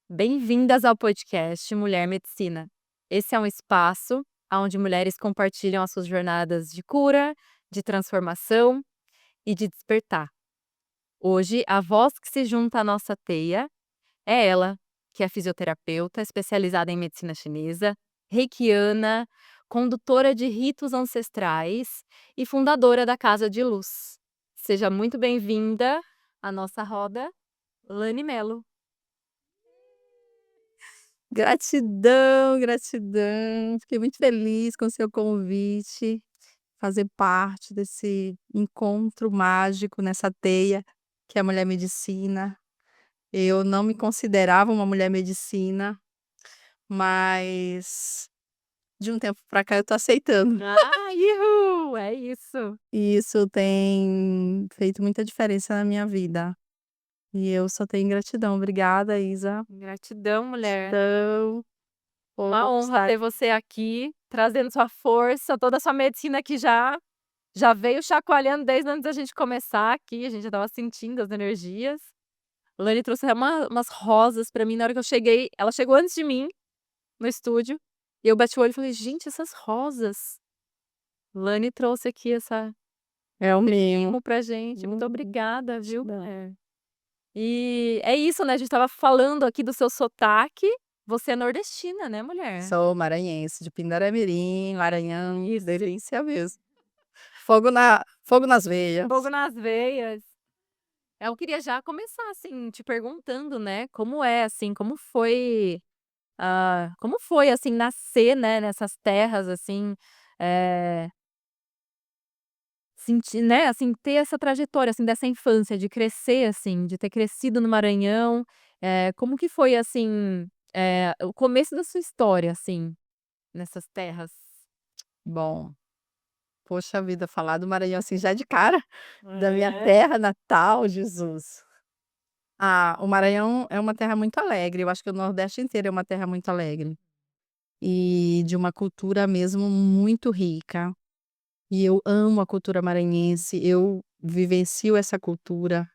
Bem-vindas ao podcast Mulher Medicina. Esse é um espaço onde mulheres compartilham as suas jornadas de cura, de transformação e de despertar. Hoje, a voz que se junta à nossa teia é ela, que é fisioterapeuta especializada em medicina chinesa, reikiana, condutora de ritos ancestrais e fundadora da Casa de Luz. Seja muito bem-vinda à nossa roda, Lani Melo. Gratidão, gratidão. Fiquei muito feliz com o seu convite, fazer parte desse encontro mágico nessa teia que é a mulher medicina. Eu não me considerava uma mulher medicina, mas de um tempo para cá eu tô aceitando. Ah, ihu! É isso. E isso tem feito muita diferença na minha vida. E eu só tenho gratidão. Obrigada, Isa. Gratidão, mulher. Gratidão por Uma honra estar. ter você aqui, trazendo sua força, toda a sua medicina que já veio chacoalhando desde antes da gente começar aqui, a gente já estava sentindo as energias. Lani trouxe até umas rosas pra mim, na hora que eu cheguei, ela chegou antes de mim no estúdio, e eu bati o olho e falei: "Gente, essas rosas". Lani trouxe aqui essa É o mínimo. mimo pra gente, muito obrigada, viu. Gratidão. E é isso, né, a gente estava falando aqui do seu sotaque, você é nordestina, né, mulher? Sou maranhense, de Pindaré-Mirim, Maranhão, delícia mesmo. Fogo nas veias. Fogo nas veias. Eu queria já começar, assim, te perguntando, né, como é, assim, como foi, assim, nascer, né, nessas terras, assim, eh, sentir, né, assim, ter essa trajetória, assim, dessa infância, de crescer, assim, de ter crescido no Maranhão, como que foi, assim, o começo da sua história, assim, nessas terras? Bom, poxa vida, falar do Maranhão, assim, já de cara, da minha É. terra natal, Jesus. Ah, o Maranhão é uma terra muito alegre, eu acho que o Nordeste inteiro é uma terra muito alegre, e de uma cultura mesmo muito rica, e eu amo a cultura maranhense, eu vivencio essa cultura,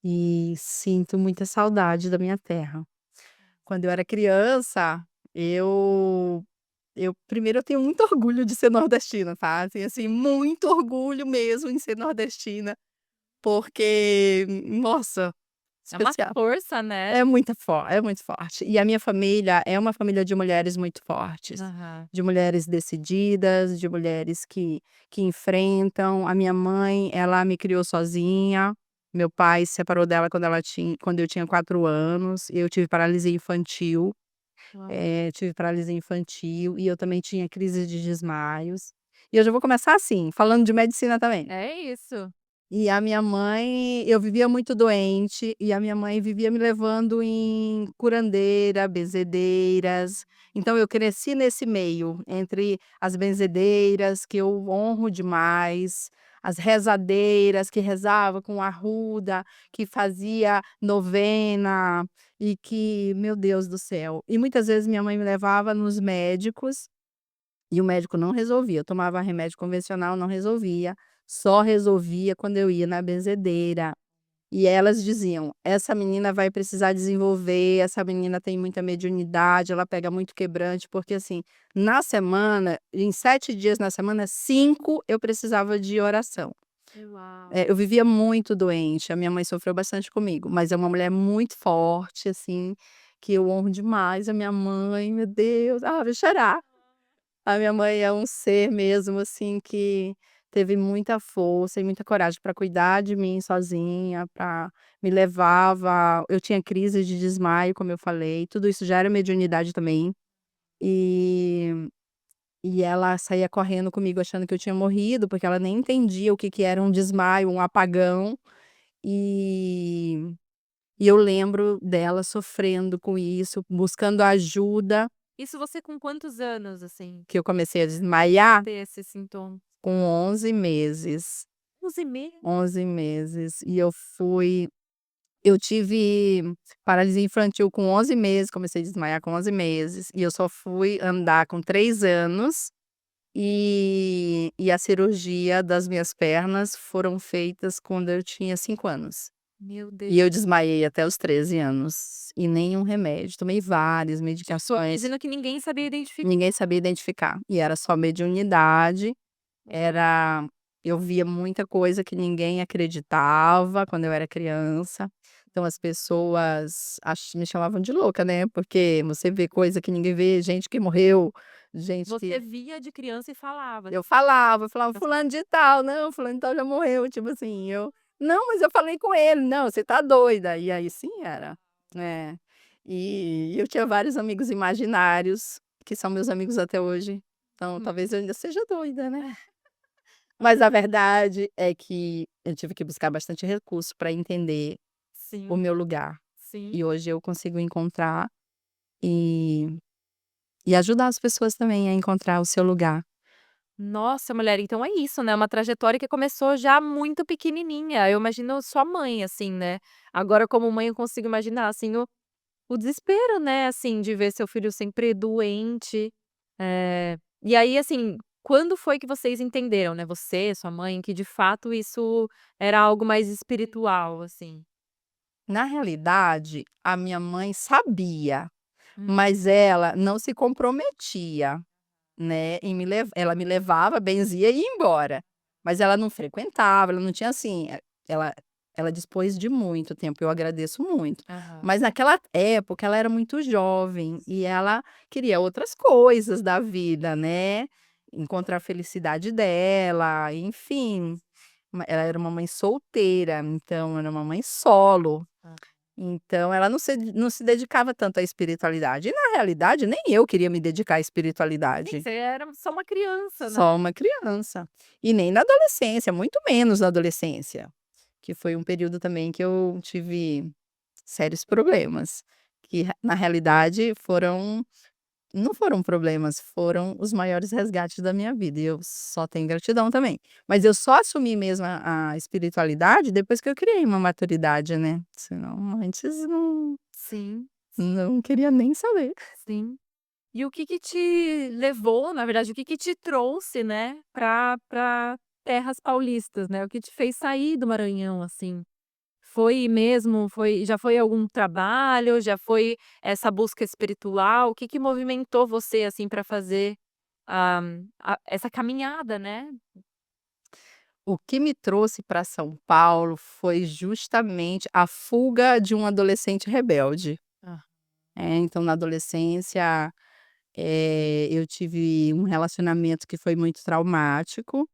e sinto muita saudade da minha terra. Quando eu era criança, eu primeiro eu tenho muito orgulho de ser nordestina, tá, assim, muito orgulho mesmo em ser nordestina, porque, nossa, É uma especial. força, né? É muito forte. E a minha família é uma família de mulheres muito fortes, Aham. de mulheres decididas, de mulheres que enfrentam. A minha mãe, ela me criou sozinha, meu pai se separou dela quando eu tinha 4 anos, e eu tive paralisia infantil. Uau. Tive paralisia infantil e eu também tinha crise de desmaios. E eu já vou começar assim, falando de medicina também. É isso. E a minha mãe eu vivia muito doente, e a minha mãe vivia me levando em curandeira, benzedeiras. Então eu cresci nesse meio, entre as benzedeiras, que eu honro demais, as rezadeiras, que rezava com arruda, que fazia novena, e que, meu Deus do céu. E muitas vezes minha mãe me levava nos médicos, e o médico não resolvia. Eu tomava remédio convencional, não resolvia, só resolvia quando eu ia na benzedeira. E elas diziam: "Essa menina vai precisar desenvolver, essa menina tem muita mediunidade, ela pega muito quebrante", porque, assim, na semana, em 7 dias na semana, 5 eu precisava de oração. Uau. Eu vivia muito doente, a minha mãe sofreu bastante comigo, mas é uma mulher muito forte, assim, que eu honro demais a minha mãe, meu Deus, vou chorar. A minha mãe é um ser mesmo, assim, que teve muita força e muita coragem para cuidar de mim sozinha, para me levava eu tinha crise de desmaio, como eu falei, tudo isso já era mediunidade também, e ela saía correndo comigo achando que eu tinha morrido, porque ela nem entendia o que que era um desmaio, um apagão, e eu lembro dela sofrendo com isso, buscando ajuda, Isso você com quantos anos, assim, que eu comecei a desmaiar ter esse sintoma? com 11 meses. 11 meses? 11 meses. E eu tive paralisia infantil com 11 meses, comecei a desmaiar com 11 meses, e eu só fui andar com 3 anos, e a cirurgia das minhas pernas foram feitas quando eu tinha 5 anos. Meu E eu Deus. desmaiei até os 13 anos, e nenhum remédio, tomei várias Tipo, medicações, dizendo que ninguém sabia identificar. ninguém sabia identificar, e era só mediunidade, era eu via muita coisa que ninguém acreditava quando eu era criança, então as pessoas me chamavam de louca, né, porque você vê coisa que ninguém vê, gente que morreu, gente Você que via de criança e falava. eu falava: "Fulano de tal, não, fulano de tal já morreu", tipo assim, "Não, mas eu falei com ele", "Não, você tá doida", e aí sim era. É. E eu tinha vários amigos imaginários, que são meus amigos até hoje, então Hum. talvez eu ainda seja doida, né. Mas a verdade é que eu tive que buscar bastante recurso para entender o Sim, meu lugar, sim. e hoje eu consigo encontrar e e ajudar as pessoas também a encontrar o seu lugar. Nossa, mulher, então é isso, né, uma trajetória que começou já muito pequenininha. Eu imagino sua mãe, assim, né. Agora como mãe eu consigo imaginar, assim, o desespero, né, assim, de ver seu filho sempre doente. E aí, assim, quando foi que vocês entenderam, né, você, sua mãe, que de fato isso era algo mais espiritual, assim? Na realidade, a minha mãe sabia, Hum. mas ela não se comprometia, né, em ela me levava, benzia e ia embora, mas ela não frequentava, ela não tinha assim, ela ela dispôs de muito tempo, eu agradeço muito. Aham. Mas naquela época ela era muito jovem e ela queria outras coisas da vida, né, encontrar a felicidade dela, enfim. Ela era uma mãe solteira, então era uma mãe solo. Hã. Então ela não se dedicava tanto à espiritualidade. E na realidade nem eu queria me dedicar à Sim, espiritualidade, você era só uma criança, né. só uma criança. E nem na adolescência, muito menos na adolescência, que foi um período também que eu tive sérios problemas, que na realidade não foram problemas, foram os maiores resgates da minha vida e eu só tenho gratidão também. Mas eu só assumi mesmo a espiritualidade depois que eu criei uma maturidade, né, senão antes Sim, não queria nem saber. sim. E o que que te levou, na verdade, o que que te trouxe, né, pra terras paulistas, né? O que te fez sair do Maranhão, assim? Já foi algum trabalho, já foi essa busca espiritual? O que que movimentou você, assim, pra fazer, ah, essa caminhada, né? O que me trouxe para São Paulo foi justamente a fuga de um adolescente rebelde. Ah. Então na adolescência, eu tive um relacionamento que foi muito traumático.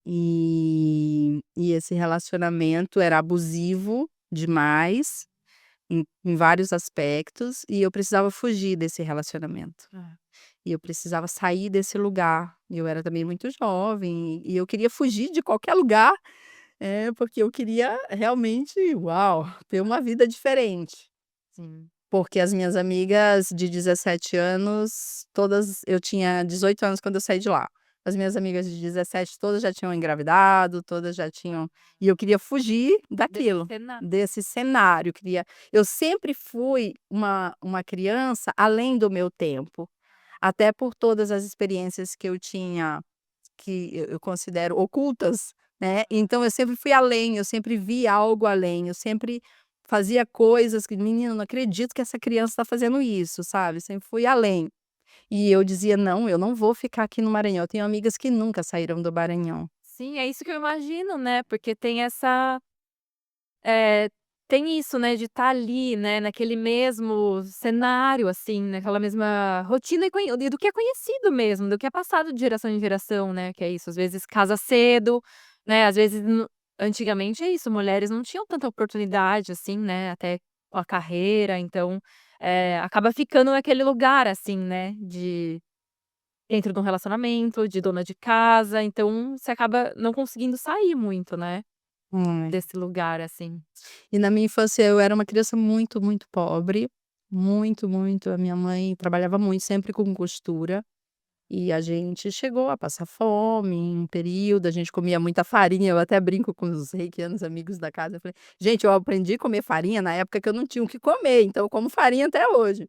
E esse relacionamento era abusivo demais, em vários aspectos, e eu precisava fugir desse relacionamento. É. E eu precisava sair desse lugar. E eu era também muito jovem, e eu queria fugir de qualquer lugar, porque eu queria realmente, uau, ter uma vida diferente. Sim. Porque as minhas amigas de 17 anos, todas eu tinha 18 anos quando eu saí de lá. As minhas amigas de 17 todas já tinham engravidado, todas já tinham e eu queria fugir Desse daquilo, cenário. desse cenário, eu sempre fui uma criança além do meu tempo, até por todas as experiências que eu tinha, que eu considero ocultas, né, então eu sempre fui além, eu sempre vi algo além, eu sempre fazia coisas que: "Menina, não acredito que essa criança está fazendo isso", sabe, sempre fui além. E eu dizia: "Não, eu não vou ficar aqui no Maranhão", eu tenho amigas que nunca saíram do Maranhão. Sim, é isso que eu imagino, né, porque tem essa, eh, tem isso, né, de estar ali, né, naquele mesmo cenário, assim, naquela mesma rotina e do que é conhecido mesmo, do que é passado de geração em geração, né, que é isso, às vezes casa cedo, né, às vezes antigamente é isso, mulheres não tinham tanta oportunidade, assim, né, até com a carreira, então, acaba ficando naquele lugar, assim, né, dentro de um relacionamento, de dona de casa, então você acaba não conseguindo sair muito, né, Ai. desse lugar, assim. E na minha infância eu era uma criança muito, muito pobre, muito, muito. A minha mãe trabalhava muito, sempre com costura, e a gente chegou a passar fome em um período, a gente comia muita farinha, eu até brinco com os reikianos amigos da casa, eu falei: "Gente, eu aprendi a comer farinha na época que eu não tinha o que comer, então eu como farinha até hoje".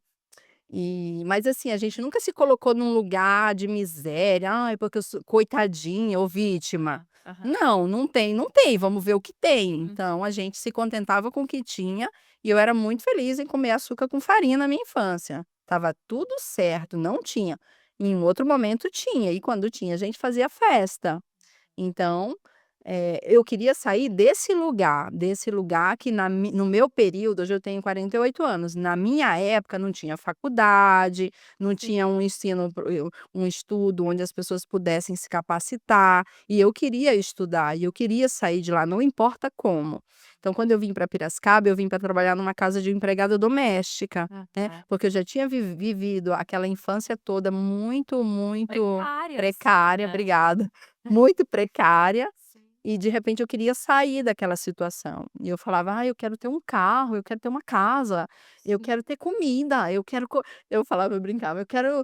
Mas assim, a gente nunca se colocou num lugar de miséria, "Ai, porque eu sou coitadinha ou vítima", Aham. Não, não tem, não tem, vamos ver o que tem. Hum. Então a gente se contentava com o que tinha, e eu era muito feliz em comer açúcar com farinha na minha infância. Tava tudo certo, não tinha. Em outro momento tinha, e quando tinha a gente fazia festa. Então, eu queria sair desse lugar que no meu período, hoje eu tenho 48 anos, na minha época não tinha faculdade, não Sim. tinha um estudo onde as pessoas pudessem se capacitar, e eu queria estudar, e eu queria sair de lá, não importa como. Então quando eu vim para Piracicaba, eu vim para trabalhar numa casa de empregada doméstica, né, Aham. porque eu já tinha vivido aquela infância toda muito, muito Precária, assim, precária, né. obrigada. Muito precária, Sim. e de repente eu queria sair daquela situação. E eu falava: "Ai, eu quero ter um carro, eu quero ter uma casa, eu Sim. quero ter comida, eu quero co", eu falava, eu brincava: "Eu quero,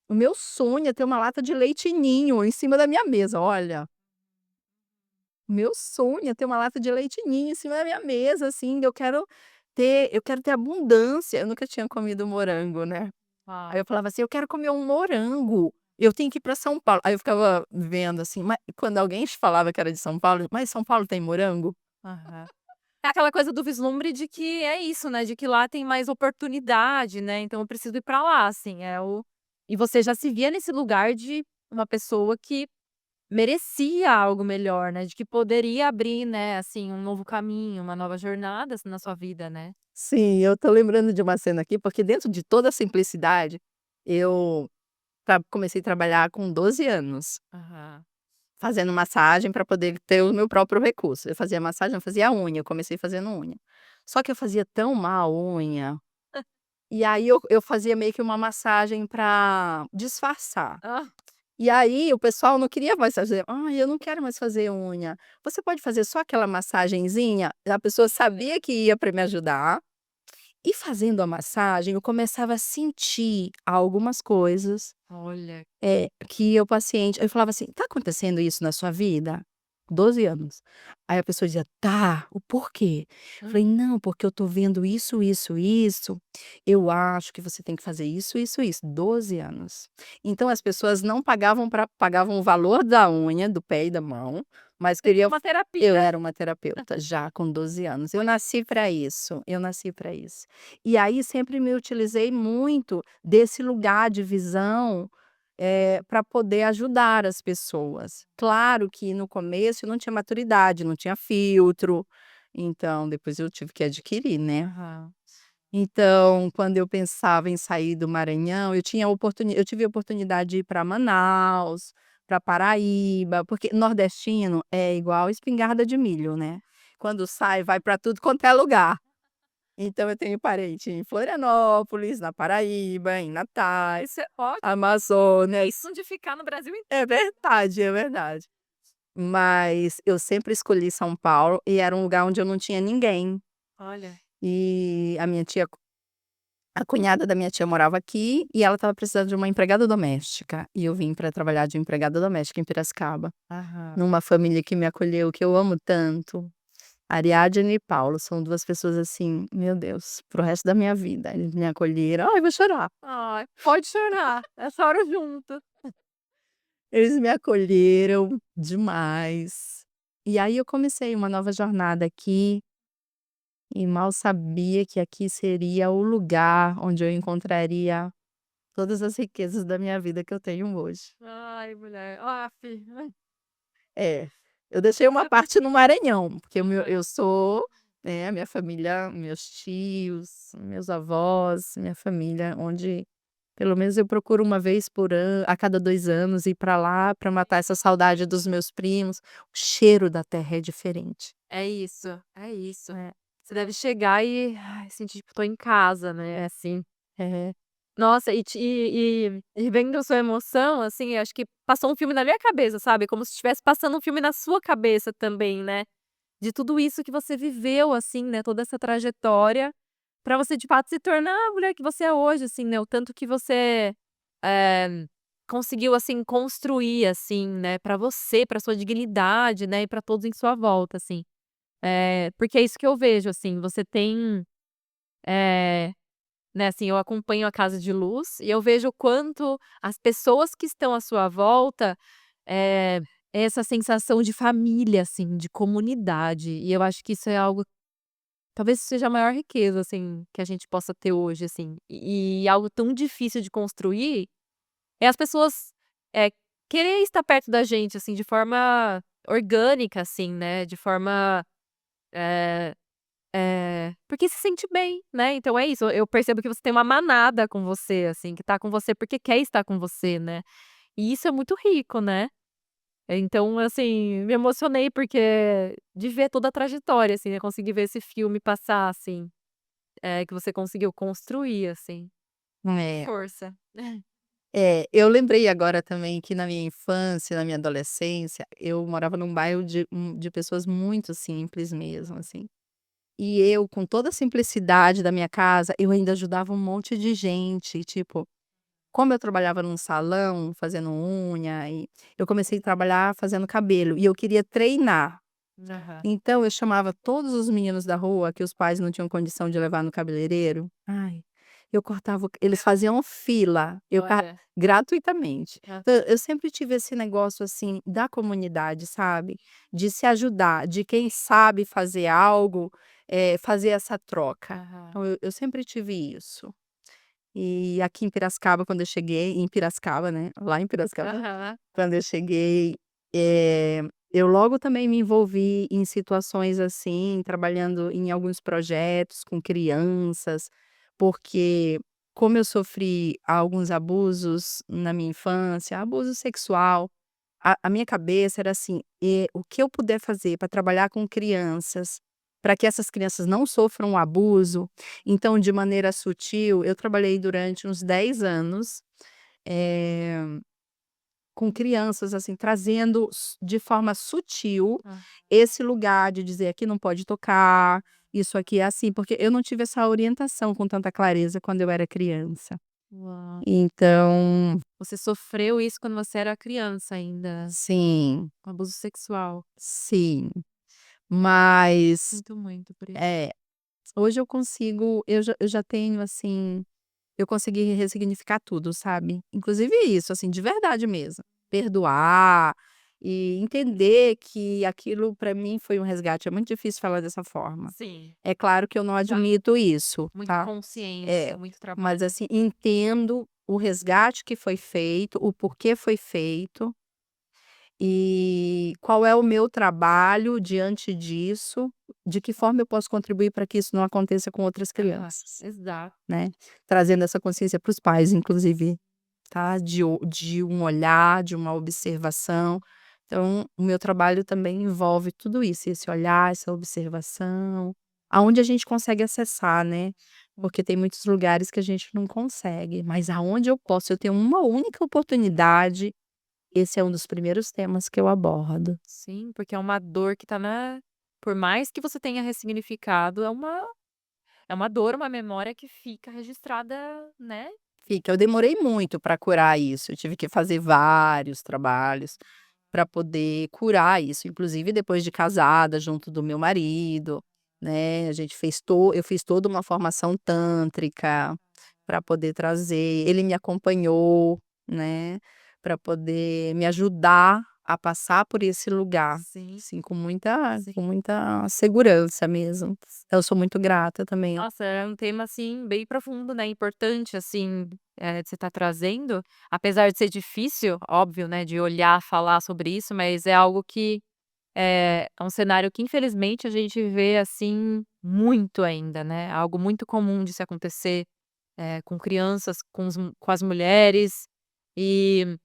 o meu sonho é ter uma lata de leite Ninho em cima da minha mesa", olha, o meu sonho é ter uma lata de leite Ninho em cima da minha mesa, assim, eu quero ter abundância. Eu nunca tinha comido morango, né. Aí Uau. eu falava assim: "Eu quero comer um morango, eu tenho que ir para São Paulo". Aí eu ficava vendo assim, mas quando alguém falava que era de São Paulo: "Mas São Paulo tem morango?". Aham. É aquela coisa do vislumbre de que é isso, né, de que lá tem mais oportunidade, né, então eu preciso ir pra lá, assim, e você já se via nesse lugar de uma pessoa que merecia algo melhor, né, de que poderia abrir, né, assim, um novo caminho, uma nova jornada, assim, na sua vida, né. Sim, eu tô lembrando de uma cena aqui, porque dentro de toda a simplicidade, eu comecei a trabalhar com 12 anos, Aham. fazendo massagem para poder ter o meu próprio recurso. Eu fazia massagem, eu fazia unha, eu comecei fazendo unha. Só que eu fazia tão mal unha, e aí eu fazia meio que uma massagem para disfarçar. Ah, E aí o pessoal não queria mais fazer: "Ai, eu não quero mais fazer unha. Você pode fazer só aquela massagenzinha?". A pessoa sabia que ia para me ajudar, e fazendo a massagem eu começava a sentir algumas coisas, olha. que o paciente, eu falava assim: "Tá acontecendo isso na sua vida?". 12 anos. Aí a pessoa dizia: "Tá, o porquê?". Eu Hã. falei: "Não, porque eu tô vendo isso, isso, isso, eu acho que você tem que fazer isso, isso, isso". 12 anos. Então as pessoas não pagavam o valor da unha, do pé e da mão, mas queriam. Uma Eu terapia. era uma terapeuta já com 12 anos, eu nasci para isso, eu nasci para isso. E aí sempre me utilizei muito desse lugar de visão, para poder ajudar as pessoas. Claro que no começo eu não tinha maturidade, não tinha filtro, então depois eu tive que adquirir, né. Aham. Então, quando eu pensava em sair do Maranhão, eu tive a oportunidade de ir para Manaus, para Paraíba, porque nordestino é igual espingarda de milho, né. Quando sai, vai para tudo quanto é lugar. Então eu tenho parente em Florianópolis, na Paraíba, em Natais, Isso é ótimo Amazonas. de ficar no Brasil É inteiro. verdade, é verdade. Mas eu sempre escolhi São Paulo e era um lugar onde eu não tinha ninguém. Olha. E a cunhada da minha tia morava aqui e ela estava precisando de uma empregada doméstica, e eu vim para trabalhar de empregada doméstica em Piracicaba, Aham. numa família que me acolheu, que eu amo tanto. Ariadne e Paulo são 2 pessoas, assim, meu Deus, para o resto da minha vida, eles me acolheram. Ai, vou chorar. Ai, pode chorar, eu choro junto. Eles me acolheram demais. E aí eu comecei uma nova jornada aqui, e mal sabia que aqui seria o lugar onde eu encontraria todas as riquezas da minha vida que eu tenho hoje. Ai, mulher, aff. É, eu deixei uma parte no Maranhão, porque Aham. eu sou, né, a minha família, meus tios, meus avós, minha família, onde pelo menos eu procuro uma vez por ano, a cada 2 anos, ir para lá para matar essa saudade dos meus primos. O cheiro da terra é diferente. É isso, é isso. É, Você deve chegar e, ai, sentir tipo: "Tô em casa", né, assim. é. Nossa, e vendo a sua emoção, assim, acho que passou um filme na minha cabeça, sabe, como se estivesse passando um filme na sua cabeça também, né, de tudo isso que você viveu, assim, né, toda essa trajetória, pra você de fato se tornar a mulher que você é hoje, assim, né, o tanto que você, eh, conseguiu, assim, construir, assim, né, pra você, pra sua dignidade, né, e pra todos em sua volta, assim. Porque é isso que eu vejo, assim, você tem, eh, né, assim, eu acompanho a Casa de Luz e eu vejo o quanto as pessoas que estão à sua volta, essa sensação de família, assim, de comunidade, e eu acho que isso é algo talvez seja a maior riqueza, assim, que a gente possa ter hoje, assim, e algo tão difícil de construir, é as pessoas, eh, querer estar perto da gente, assim, de forma orgânica, assim, né, de forma, eh porque se sente bem, né, então é isso, eu percebo que você tem uma manada com você, assim, que tá com você porque quer estar com você, né, e isso é muito rico, né. Então, assim, me emocionei porque de ver toda a trajetória, assim, eu consegui ver esse filme passar, assim, que você conseguiu construir, assim. É. Força. É, eu lembrei agora também que na minha infância, na minha adolescência, eu morava num bairro de pessoas muito simples mesmo, assim. E eu, com toda a simplicidade da minha casa, eu ainda ajudava um monte de gente, tipo, como eu trabalhava num salão fazendo unha, e eu comecei a trabalhar fazendo cabelo e eu queria treinar. Aham. Então eu chamava todos os meninos da rua que os pais não tinham condição de levar no cabeleireiro. Ai, eu cortava o eles faziam fila, Olha. gratuitamente. Ah, Então eu sempre tive esse negócio, assim, da comunidade, sabe, de se ajudar, de quem sabe fazer algo, fazer essa troca. aham. Então eu sempre tive isso. E aqui em Piracicaba, quando eu cheguei em Piracicaba, né, lá em Piracicaba, Aham. quando eu cheguei, eu logo também me envolvi em situações assim, trabalhando em alguns projetos com crianças, porque como eu sofri alguns abusos na minha infância, abuso sexual, a minha cabeça era assim: o que eu puder fazer para trabalhar com crianças, para que essas crianças não sofram abuso, então de maneira sutil, eu trabalhei durante uns 10 anos, eh com crianças, assim, trazendo de forma sutil Ah, esse lugar de dizer: "Aqui não pode tocar, isso aqui é assim", porque eu não tive essa orientação com tanta clareza quando eu era criança. uau. Então, Você sofreu isso quando você era criança ainda, sim, abuso sexual. sim, mas, Sinto muito por isso. é, hoje eu já tenho, assim, eu consegui ressignificar tudo, sabe. Inclusive isso, assim, de verdade mesmo. Perdoar e entender que aquilo pra mim foi um resgate. É muito difícil falar dessa forma. Sim, É claro que eu não já admito isso, muita tá. É, consciência, muito mas trabalho. assim, entendo o resgate que foi feito, o porquê foi feito e qual é o meu trabalho diante disso, de que forma eu posso contribuir para que isso não aconteça com outras Aham, crianças, exato. né. Trazendo essa consciência para os pais, inclusive. Tá, de um olhar, de uma observação. Então, o meu trabalho também envolve tudo isso, esse olhar, essa observação, aonde a gente consegue acessar, né, porque tem muitos lugares que a gente não consegue, mas aonde eu tenho uma única oportunidade, esse é um dos primeiros temas que eu abordo. Sim, porque é uma dor que tá na por mais que você tenha ressignificado, é uma dor, uma memória que fica registrada, né. Fica, eu demorei muito para curar isso, eu tive que fazer vários trabalhos para poder curar isso, inclusive depois de casada, junto do meu marido, né, a gente fez to eu fiz toda uma formação tântrica para poder trazer, ele me acompanhou, né, para poder me ajudar a passar por esse lugar, Sim, assim, com sim. muita segurança mesmo. Então eu sou muito grata também. Nossa, é um tema, assim, bem profundo, né, importante, assim, de você estar trazendo, apesar de ser difícil, óbvio, né, de olhar, falar sobre isso, mas é algo que, é um cenário que infelizmente a gente vê, assim, muito ainda, né, algo muito comum de se acontecer, com crianças, com as mulheres, e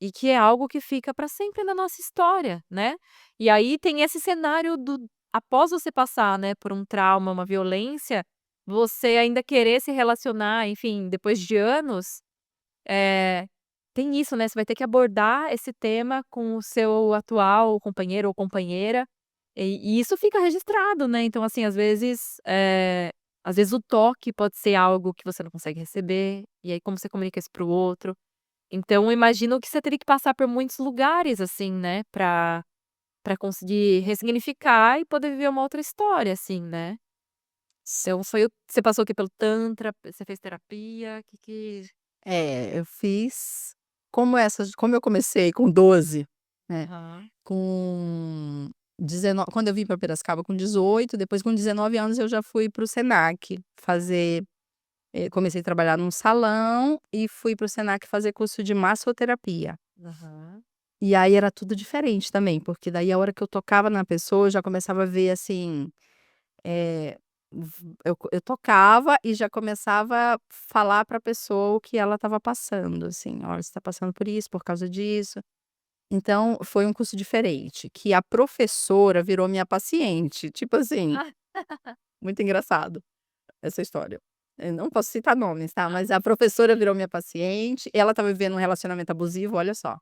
e que é algo que fica para sempre na nossa história, né. E aí tem esse cenário do após você passar, né, por um trauma, uma violência, você ainda querer se relacionar, enfim, depois de anos, eh, tem isso, né, você vai ter que abordar esse tema com o seu atual companheiro ou companheira, e isso fica registrado, né, então assim, às vezes o toque pode ser algo que você não consegue receber, e aí como você comunica isso para o outro. Então eu imagino que você teria que passar por muitos lugares, assim, né, pra conseguir ressignificar e poder viver uma outra história, assim, né. Então foi o você passou o quê? Pelo tantra, você fez terapia, que É, eu fiz como eu comecei com 12, né, aham. com 19 quando eu vim para Piracicaba com 18, depois com 19 anos eu já fui para o Senac fazer comecei a trabalhar num salão e fui para o Senac fazer curso de massoterapia. Aham. E aí era tudo diferente também, porque daí a hora que eu tocava na pessoa, eu já começava a ver assim, eu tocava e já começava a falar para a pessoa o que ela estava passando, assim: "Olha, você está passando por isso, por causa disso". Então foi um curso diferente, que a professora virou minha paciente, tipo assim, Ah, muito engraçado essa história. Eu não posso citar nomes, tá, mas a professora virou minha paciente, ela estava vivendo um relacionamento abusivo, olha só.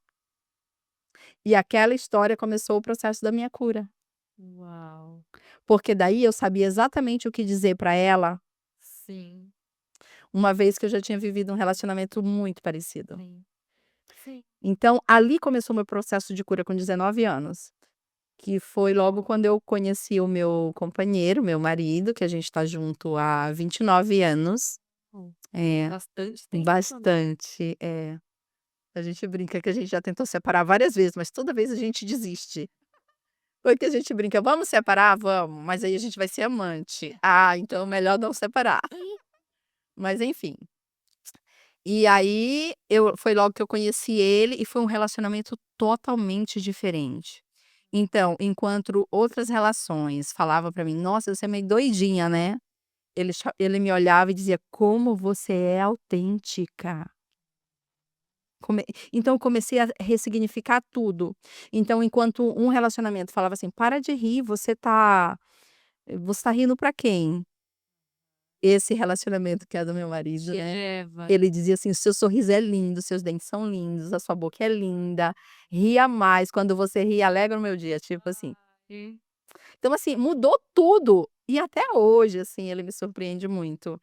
E aquela história começou o processo da minha cura, uau. porque daí eu sabia exatamente o que dizer para ela, Sim, uma vez que eu já tinha vivido um relacionamento muito parecido. sim, sim. Então ali começou o meu processo de cura com 19 anos, que foi logo quando eu conheci o meu companheiro, meu marido, que a gente está junto há 29 anos. Hum, É, bastante tempo, né. bastante, é. A gente brinca que a gente já tentou separar várias vezes, mas toda vez a gente desiste. Porque a gente brinca: "Vamos separar? Vamos", mas aí a gente vai ser amante. "Ah, então melhor não separar". Mas enfim. E aí eu foi logo que eu conheci ele e foi um relacionamento totalmente diferente. Então, enquanto outras relações falava pra mim: "Nossa, você é meio doidinha, né?", ele me olhava e dizia: "Como você é autêntica". Come Então eu comecei a ressignificar tudo. Então enquanto um relacionamento falava assim: "Para de rir, você tá rindo pra quem?". Esse relacionamento que é do meu marido, Te né, eleva. ele dizia assim: "Seu sorriso é lindo, seus dentes são lindos, a sua boca é linda, ria mais, quando você ri alegra o meu dia", tipo assim. Ai. Então assim, mudou tudo. E até hoje, assim, ele me surpreende muito.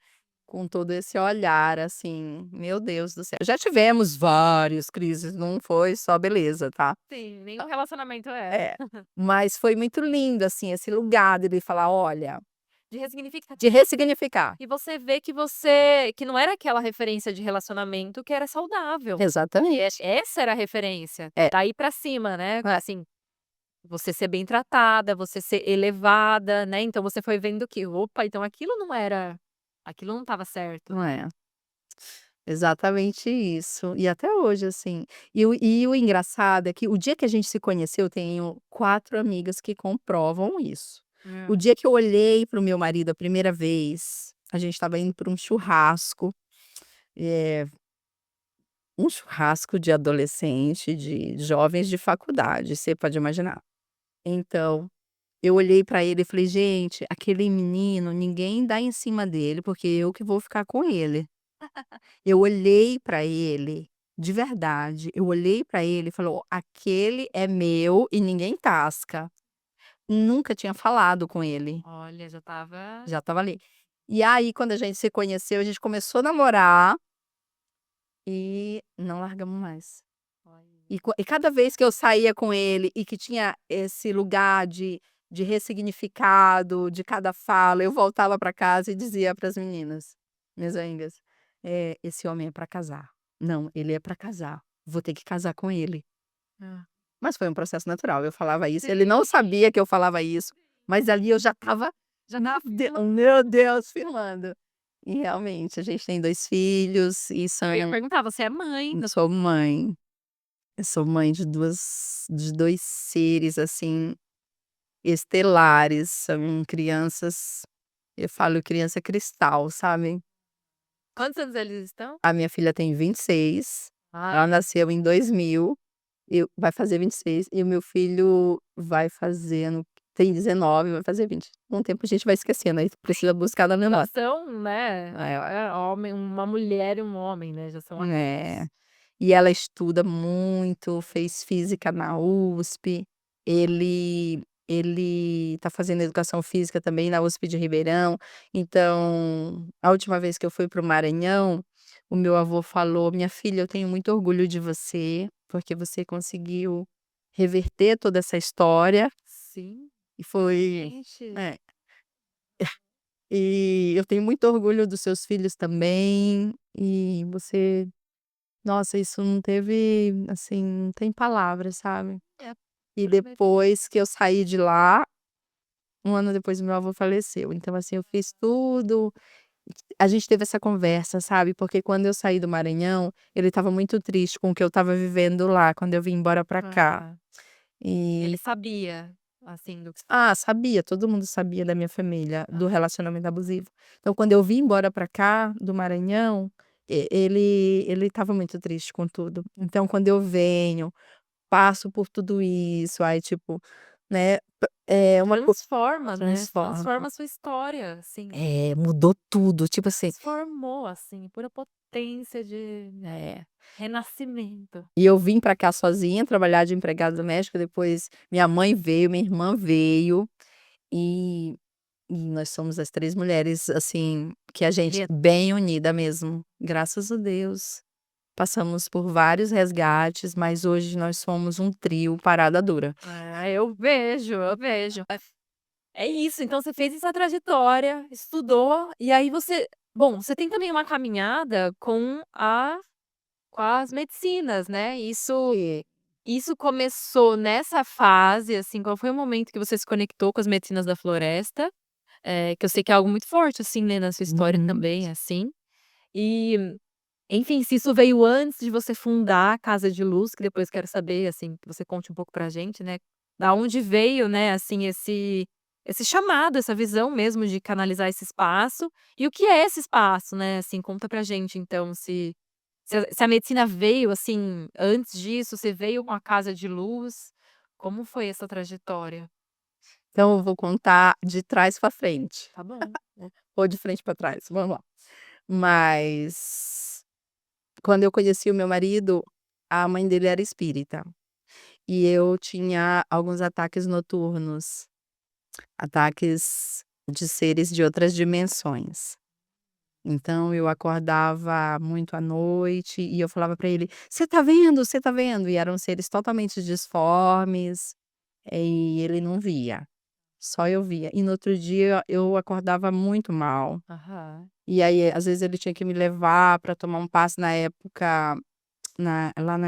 Com todo esse olhar, assim, meu Deus do céu. Já tivemos várias crises, não foi só beleza, tá. Sim, nenhum relacionamento é. É, mas foi muito lindo, assim, esse lugar dele falar: "Olha", De ressignificar. de ressignificar. E que não era aquela referência de relacionamento que era saudável. E Exatamente. essa era a referência, É, daí pra cima, né, é, assim, você ser bem tratada, você ser elevada, né, então você foi vendo que: "Opa, então aquilo não estava certo". não é. Exatamente isso. E até hoje, assim. E o engraçado é que o dia que a gente se conheceu, eu tenho 4 amigas que comprovam isso. O Hã. dia que eu olhei para o meu marido a primeira vez, a gente estava indo para um churrasco, eh um churrasco de adolescente, de jovens de faculdade, você pode imaginar. Então, eu olhei pra ele e falei: "Gente, aquele menino, ninguém dá em cima dele, porque eu que vou ficar com ele". Eu olhei pra ele, de verdade, eu olhei pra ele e falou: "Aquele é meu e ninguém tasca". Nunca tinha falado com ele, Olha, já estava. já estava ali. E aí, quando a gente se conheceu, a gente começou a namorar e não largamos mais. Olha. E cada vez que eu saía com ele e que tinha esse lugar de ressignificado de cada fala, eu voltava para casa e dizia para as meninas, minhas amigas: "Esse homem é para casar. Não, ele é para casar. Vou ter que casar com ele". Hã. Mas foi um processo natural, eu falava isso, ele Sim, não sabia que eu falava isso, mas ali eu já estava, já estava Meu Deus, firmando. E realmente, a gente tem 2 filhos e são eu ia perguntar, você é mãe. eu sou mãe. Eu sou mãe de 2 seres, assim, estelares, são crianças, eu falo criança cristal, sabe. Quantos anos eles estão? A minha filha tem 26, Ah, ela nasceu em 2000, vai fazer 26, e o meu filho vai fazer tem 19, vai fazer 20. Com o tempo a gente vai esquecendo, aí precisa buscar na já memória. são, né, É, homem uma mulher e um homem, né, já são é. adultos. E ela estuda muito, fez física na USP, ele está fazendo educação física também na USP de Ribeirão, então, a última vez que eu fui para o Maranhão, o meu avô falou: "Minha filha, eu tenho muito orgulho de você, porque você conseguiu reverter toda essa história", Sim, e foi gente. é, "e eu tenho muito orgulho dos seus filhos também, e você". Nossa, isso não teve, assim, não tem palavras, sabe. É. E depois que eu saí de lá, 1 ano depois meu avô faleceu. Então, assim, eu fiz tudo. A gente teve essa conversa, sabe, porque quando eu saí do Maranhão, ele estava muito triste com o que eu estava vivendo lá, quando eu vim embora pra cá. Aham. Ele E sabia, assim, do sabia, todo mundo sabia da minha família, do ah, relacionamento abusivo. Então quando eu vim embora pra cá, do Maranhão, ele estava muito triste com tudo. Então quando eu venho, passo por tudo isso, aí tipo, né, é uma co transforma, né, transforma. transforma a sua história, assim, É, mudou tudo, tipo assim. transformou, assim, pura potência de É. renascimento. E eu vim pra cá sozinha trabalhar de empregada doméstica, depois minha mãe veio, minha irmã veio, e nós somos as 3 mulheres, assim, que a gente Re bem unida mesmo, graças a Deus. Passamos por vários resgates, mas hoje nós somos um trio parada dura. eu vejo, eu vejo. É isso, então você fez essa trajetória, estudou, e aí você bom, você tem também uma caminhada com as medicinas, né, isso começou nessa fase, assim, qual foi o momento que você se conectou com as medicinas da floresta? Que eu sei que é algo muito forte, assim, né, na sua história Uhum. também, assim. E, enfim, se isso veio antes de você fundar a Casa de Luz, que depois quero saber, assim, que você conte um pouco pra gente, né, da onde veio, né, assim, esse chamado, essa visão mesmo de canalizar esse espaço, e o que é esse espaço, né, assim, conta pra gente então se a medicina veio, assim, antes disso, você veio com a Casa de Luz, como foi essa trajetória? Então eu vou contar de trás pra frente, Tá bom. ou de frente pra trás, vamos lá. Mas quando eu conheci o meu marido, a mãe dele era espírita, e eu tinha alguns ataques noturnos, ataques de seres de outras dimensões. Então eu acordava muito à noite e eu falava pra ele: "Você tá vendo? Você tá vendo?" E eram seres totalmente disformes, e ele não via, só eu via. E no outro dia eu acordava muito mal, Aham. e aí às vezes ele tinha que me levar pra tomar um passe na época, lá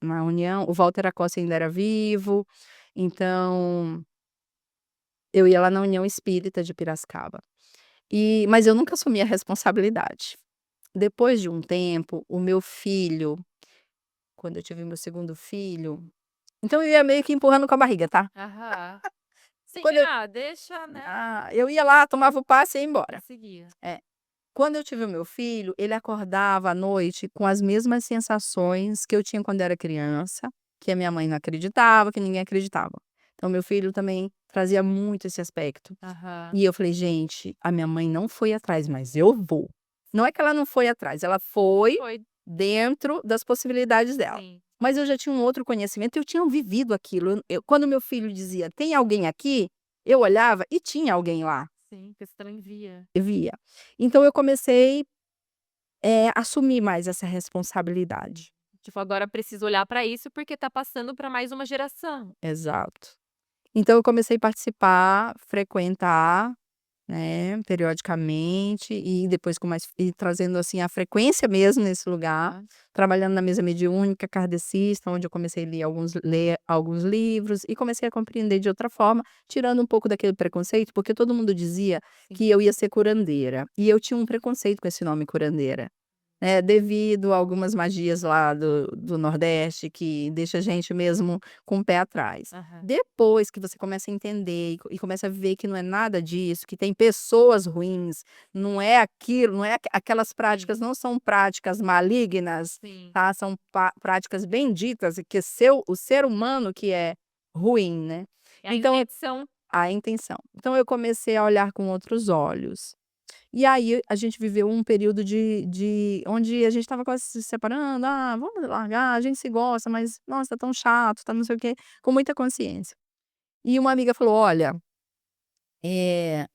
na União, o Walter Acossi ainda era vivo, então eu ia lá na União Espírita de Piracicaba. Mas eu nunca assumi a responsabilidade. Depois de um tempo, o meu filho, quando eu tive meu segundo filho, então eu ia meio que empurrando com a barriga, tá. Aham. Sim, Quando eu deixa, né, eu ia lá, tomava o passe e ia e embora. seguia. É. Quando eu tive o meu filho, ele acordava à noite com as mesmas sensações que eu tinha quando era criança, que a minha mãe não acreditava, que ninguém acreditava. Então meu filho também trazia muito esse aspecto. Aham. E eu falei: "Gente, a minha mãe não foi atrás, mas eu vou". Não é que ela não foi atrás, ela foi Foi, dentro das possibilidades dela. sim, Mas eu já tinha um outro conhecimento, eu tinha vivido aquilo. Quando meu filho dizia: "Tem alguém aqui?", eu olhava e tinha alguém lá, sim, porque você também via. eu via. Então eu comecei, a assumir mais essa responsabilidade. Tipo, agora preciso olhar pra isso, porque tá passando pra mais uma geração. Exato. Então eu comecei a participar, frequentar, né, periodicamente e depois com mais e trazendo, assim, a frequência mesmo nesse lugar, Tá. trabalhando na mesa mediúnica kardecista, onde eu comecei a ler alguns livros e comecei a compreender de outra forma, tirando um pouco daquele preconceito, porque todo mundo dizia Sim. que eu ia ser curandeira, e eu tinha um preconceito com esse nome curandeira. Devido a algumas magias lá do Nordeste que deixa a gente mesmo com o pé atrás. Aham. Depois que você começa a entender e começa a ver que não é nada disso, que tem pessoas ruins, não é aquilo, não é aquelas Sim, práticas não são práticas malignas, sim. tá, são práticas benditas e que o ser humano que é ruim, né. É a Então intenção. a intenção. Então eu comecei a olhar com outros olhos. E aí a gente viveu um período de onde a gente estava quase se separando: "Ah, vamos largar, a gente se gosta, mas nossa, tá tão chato, tá não sei o quê", com muita consciência. E uma amiga falou: "Olha,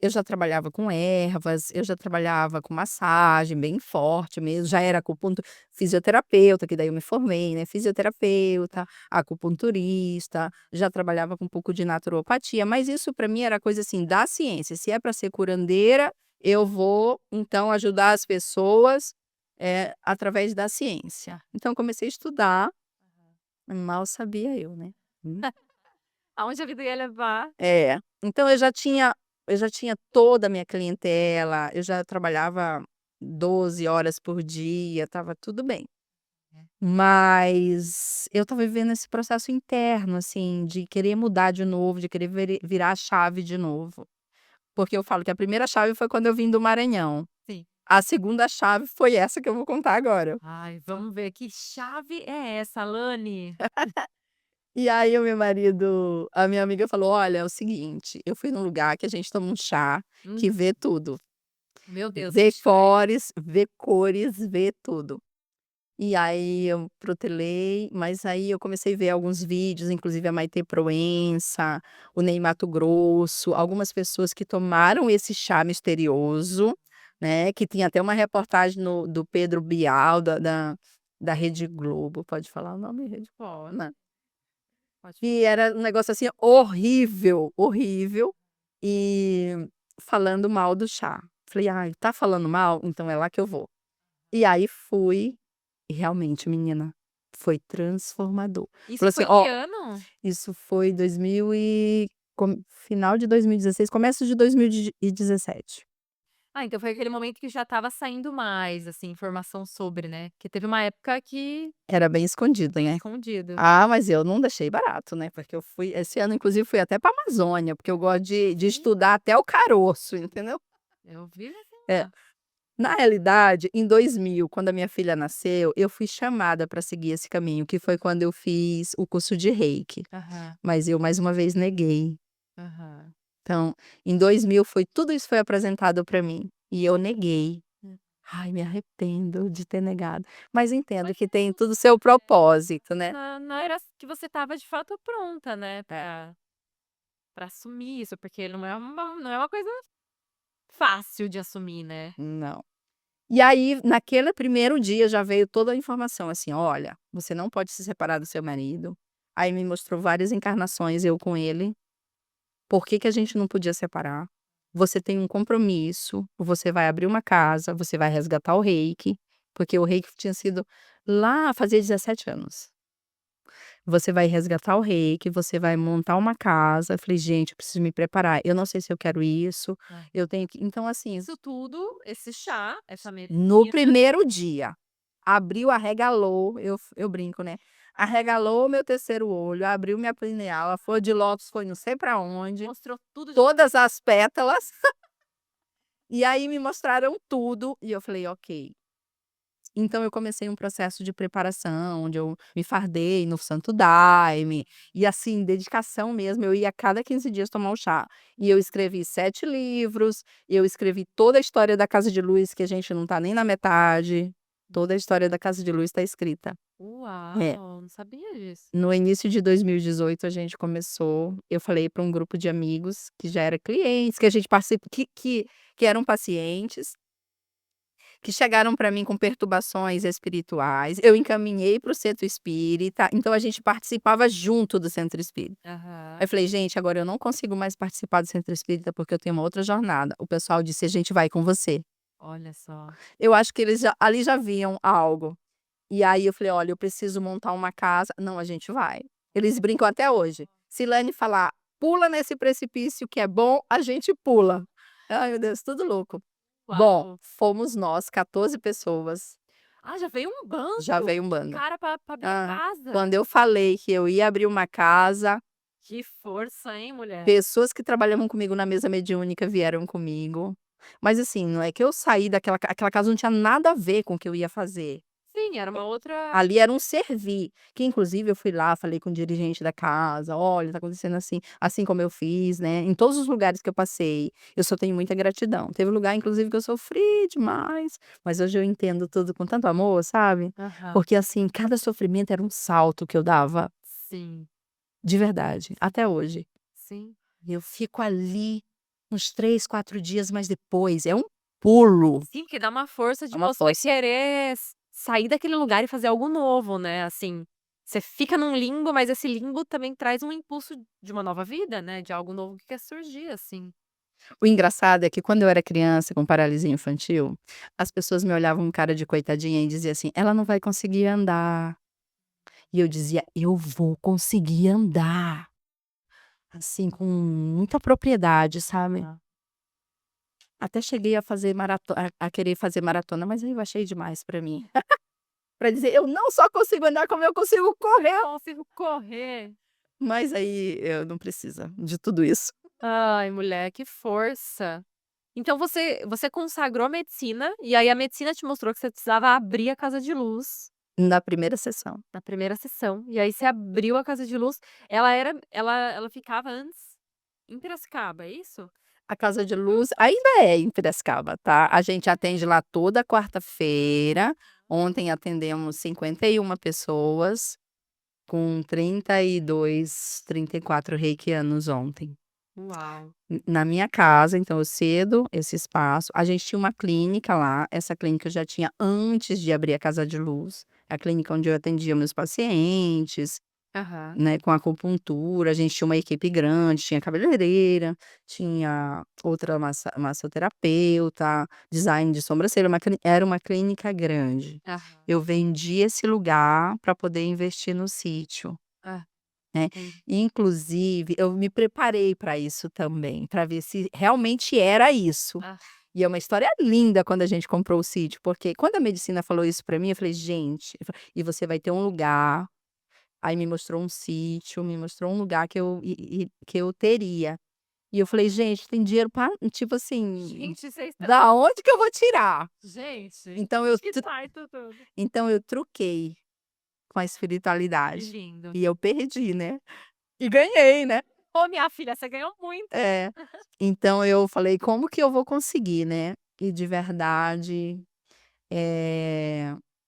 eu já trabalhava com ervas, eu já trabalhava com massagem bem forte mesmo, já era fisioterapeuta, que daí eu me formei, né, fisioterapeuta, acupunturista, já trabalhava com um pouco de naturopatia, mas isso para mim era coisa, assim, da ciência, se é para ser curandeira, eu vou então ajudar as pessoas, através da ciência. Então comecei a estudar, mal sabia eu, né. Hum. Aonde a vida ia levar. É. Então eu já tinha toda a minha clientela, eu já trabalhava 12 horas por dia, estava tudo bem. Mas eu estava vivendo esse processo interno, assim, de querer mudar de novo, de querer virar a chave de novo. Porque eu falo que a primeira chave foi quando eu vim do Maranhão. Sim. A segunda chave foi essa que eu vou contar agora. Ai, vamos ver que chave é essa, Lani? E aí o meu marido a minha amiga falou: "Olha, é o seguinte, eu fui num lugar que a gente toma um chá que Uhum. vê tudo, Meu Deus, que vê chá é esse? cores, vê cores, vê tudo". E aí eu protelei, mas aí eu comecei a ver alguns vídeos, inclusive a Maitê Proença, o Ney Matogrosso, algumas pessoas que tomaram esse chá misterioso, né, que tinha até uma reportagem do Pedro Bial da Rede Globo, pode falar o nome? Rede Pode, né. pode E era um negócio, assim, horrível, horrível, e falando mal do chá. Falei: "Ai, tá falando mal? Então é lá que eu vou". E aí fui, e realmente menina, foi transformador. Isso Falou assim: foi que "Ó", ano? isso foi 2000 e final de 2016, começo de 2017. Ah, então foi aquele momento que já estava saindo mais, assim, informação sobre, né, porque teve uma época que Era bem escondido, né. escondido. Ah, mas eu não deixei barato, né, porque eu fui esse ano inclusive fui até pra Amazônia, porque eu gosto de Sim, estudar até o caroço, entendeu. eu vi assim É. lá. Na realidade, em 2000, quando a minha filha nasceu, eu fui chamada para seguir esse caminho, que foi quando eu fiz o curso de Reiki, Aham, mas eu mais uma vez neguei. aham. Então, em 2000 foi tudo isso foi apresentado para mim, e eu neguei. Ai, me arrependo de ter negado, mas entendo Mas que tem tudo seu propósito, né. não era que você estava de fato pronta, né, pra assumir isso, porque não é uma coisa fácil de assumir, né. Não. E aí, naquele primeiro dia já veio toda a informação, assim: "Olha, você não pode se separar do seu marido". Aí me mostrou várias encarnações, eu com ele. Por que que a gente não podia separar? Você tem um compromisso, você vai abrir uma casa, você vai resgatar o reiki, porque o reiki tinha sido lá fazia 17 anos. Você vai resgatar o reiki, você vai montar uma casa. Eu falei: "Gente, eu preciso me preparar. Eu não sei se eu quero isso, Aham. eu tenho que", então assim, Isso tudo, esse chá, essa no medicina. primeiro dia, abriu, arregalou, eu brinco, né, arregalou meu terceiro olho, abriu minha pineal, a flor de lótus foi não sei pra onde, Mostrou tudo de uma todas as pétalas. E aí me mostraram tudo e eu falei: "Ok". Então eu comecei um processo de preparação, onde eu me fardei no santo daime, e assim, dedicação mesmo, eu ia a cada 15 dias tomar um chá. E eu escrevi 7 livros, eu escrevi toda a história da Casa de Luz, que a gente não tá nem na metade, toda a história da Casa de Luz está escrita. É. Uau, não sabia disso. No início de 2018 a gente começou, eu falei para um grupo de amigos que já era clientes, que a gente participa que eram pacientes, que chegaram para mim com perturbações espirituais, eu encaminhei para o centro espírita, então a gente participava junto do centro espírita. Aí Aham. eu falei: "Gente, agora eu não consigo mais participar do centro espírita, porque eu tenho uma outra jornada". O pessoal disse: "A gente vai com você". Olha só. Eu acho que eles já ali já viam algo. E aí eu falei: "Olha, eu preciso montar uma casa". "Não, a gente vai". Eles brincam até hoje. Se Lane falar: "Pula nesse precipício que é bom", a gente pula. Ai, meu Deus, tudo louco. Bom, Uau. fomos nós, 14 pessoas, Ah, já veio um já bando veio um de bando. cara pra abrir a Ah, casa. quando eu falei que eu ia abrir uma casa, Que força, hein, mulher. pessoas que trabalhavam comigo na mesa mediúnica vieram comigo. Mas assim, não é que eu saí aquela casa não tinha nada a ver com o que eu ia fazer. Sim, era uma outra. Ali era um servir, que inclusive eu fui lá, falei com o dirigente da casa: "Olha, tá acontecendo assim, assim como eu fiz", né, em todos os lugares que eu passei, eu só tenho muita gratidão. Teve lugar inclusive que eu sofri demais, mas hoje eu entendo tudo com tanto amor, sabe, Aham. porque assim, cada sofrimento era um salto que eu dava, Sim, de verdade, até hoje. sim. Eu fico ali uns 3, 4 dias, mas depois é um pulo, Sim, porque dá uma força é de uma você força. querer sair daquele lugar e fazer algo novo, né, assim, você fica num limbo, mas esse limbo também traz um impulso de uma nova vida, né, de algo novo que quer surgir, assim. O engraçado é que quando eu era criança com paralisia infantil, as pessoas me olhavam com cara de coitadinha e dizia assim: "Ela não vai conseguir andar". E eu dizia: "Eu vou conseguir andar". assim, com muita propriedade, sabe. Ah. Até cheguei a fazer a querer fazer maratona, mas aí eu achei demais pra mim. Pra dizer: "Eu não só consigo andar, como eu consigo correr". Consigo correr. Mas aí eu não precisa de tudo isso. Ai, mulher, que força. Então você consagrou a medicina, e aí a medicina te mostrou que você precisava abrir a casa de luz Na primeira sessão. na primeira sessão, e aí você abriu a casa de luz, ela ficava antes em Piracicaba, é isso? A casa de luz ainda é em Piracicaba, tá. A gente atende lá toda quarta-feira. Ontem atendemos 51 pessoas, com 34 reikianos ontem. Uau. Na minha casa, então eu cedo esse espaço. A gente tinha uma clínica lá, essa clínica eu já tinha antes de abrir a casa de luz. É a clínica onde eu atendia meus pacientes, Aham. né, com acupuntura. A gente tinha uma equipe grande, tinha cabeleireira, tinha outra massoterapeuta, design de sobrancelha, era uma clínica grande. Aham. Eu vendi esse lugar para poder investir no sítio, Ah, né. entendi. Inclusive, eu me preparei para isso também, para ver se realmente era isso. Ah, E é uma história linda quando a gente comprou o sítio, porque quando a medicina falou isso para mim, eu falei: "Gente", "e você vai ter um lugar". Aí me mostrou um sítio, me mostrou um lugar que eu teria. E eu falei: "Gente, tem dinheiro pra", tipo assim, gente, vocês estão da onde que eu vou tirar? gente, Então eu que tru tarto tudo. então eu truquei com a Que espiritualidade. lindo. E eu perdi, né. E ganhei, né. Ô, minha filha, você ganhou muito. É. Então eu falei: "Como que eu vou conseguir, né?". E de verdade,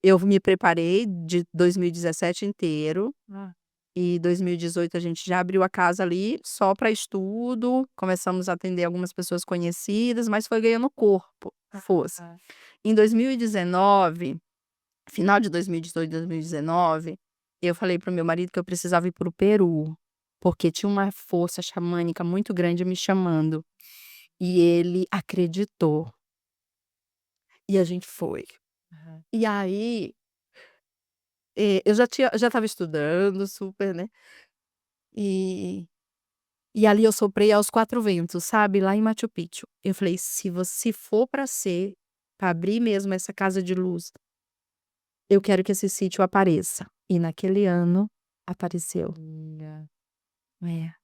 eu me preparei de 2017 inteiro. Ah, E 2018 a gente já abriu a casa ali só para estudo, começamos a atender algumas pessoas conhecidas, mas foi ganhando corpo, força. ah. Em 2019, final de 2018, 2019, eu falei para o meu marido que eu precisava ir para o Peru, porque tinha uma força xamânica muito grande me chamando, e ele acreditou, e a gente foi. Aham. E aí, eu já estava estudando super, né, e E ali eu soprei aos 4 ventos, sabe, lá em Machu Picchu. Eu falei: "Se você for para ser, pra abrir mesmo essa casa de luz, eu quero que esse sítio apareça". E naquele ano, apareceu. Olha. É.